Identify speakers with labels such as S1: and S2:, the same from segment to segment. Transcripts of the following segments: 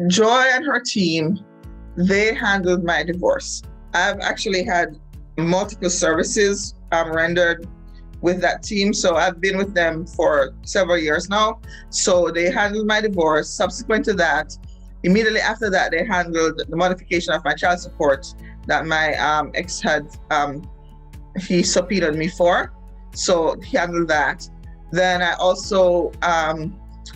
S1: Joy and her team, they handled my divorce. I've actually had multiple services rendered with that team. So I've been with them for several years now. So they handled my divorce. Subsequent to that, immediately after that, they handled the modification of my child support that my ex had, he subpoenaed me for. So he handled that. Then I also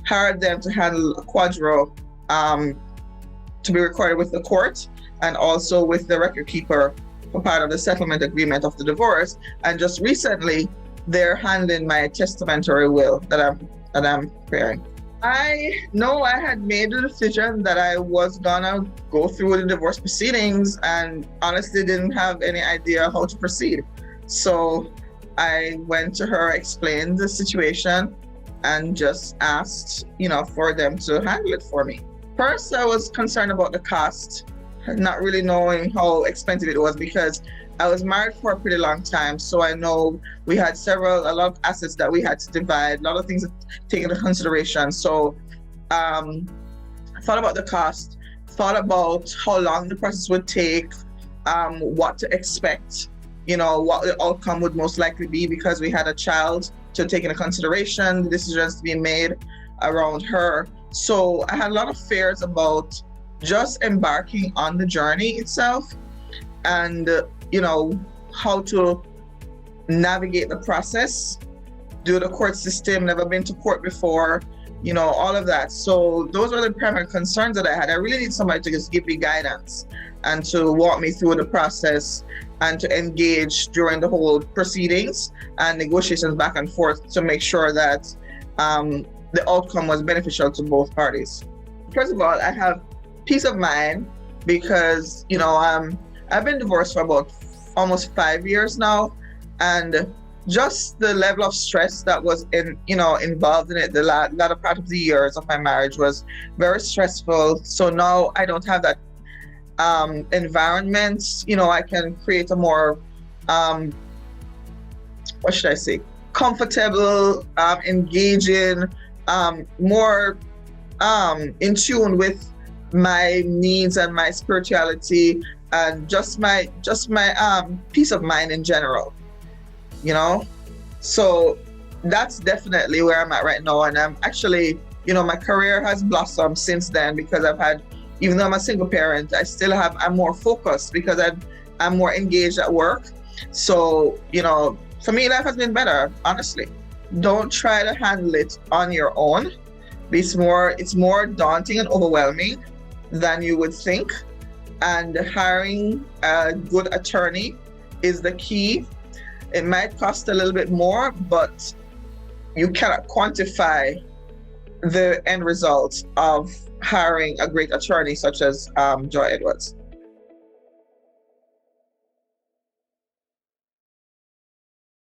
S1: hired them to handle a quadro to be recorded with the court and also with the record keeper for part of the settlement agreement of the divorce. And just recently, they're handling my testamentary will that I'm preparing. I know I had made the decision that I was gonna go through the divorce proceedings and honestly didn't have any idea how to proceed. So I went to her, explained the situation, and just asked, for them to handle it for me. First, I was concerned about the cost, not really knowing how expensive it was because I was married for a pretty long time. So I know we had a lot of assets that we had to divide, a lot of things taken into consideration. So I thought about the cost, thought about how long the process would take, what to expect, what the outcome would most likely be because we had a child to take into consideration, the decisions to be made around her. So I had a lot of fears about just embarking on the journey itself and, how to navigate the process, do the court system, never been to court before, all of that. So those were the primary concerns that I had. I really need somebody to just give me guidance and to walk me through the process and to engage during the whole proceedings and negotiations back and forth to make sure that the outcome was beneficial to both parties. First of all, I have peace of mind because, I've been divorced for about almost 5 years now. And just the level of stress that was involved in it, the latter part of the years of my marriage was very stressful. So now I don't have that environment. I can create a more, comfortable, engaging, more in tune with my needs and my spirituality and just my peace of mind in general, So that's definitely where I'm at right now. And I'm actually, my career has blossomed since then because even though I'm a single parent, I'm more focused because I'm more engaged at work. So, for me, life has been better, honestly. Don't try to handle it on your own. It's more daunting and overwhelming than you would think. And hiring a good attorney is the key. It might cost a little bit more, but you cannot quantify the end result of hiring a great attorney such as Joy Edwards.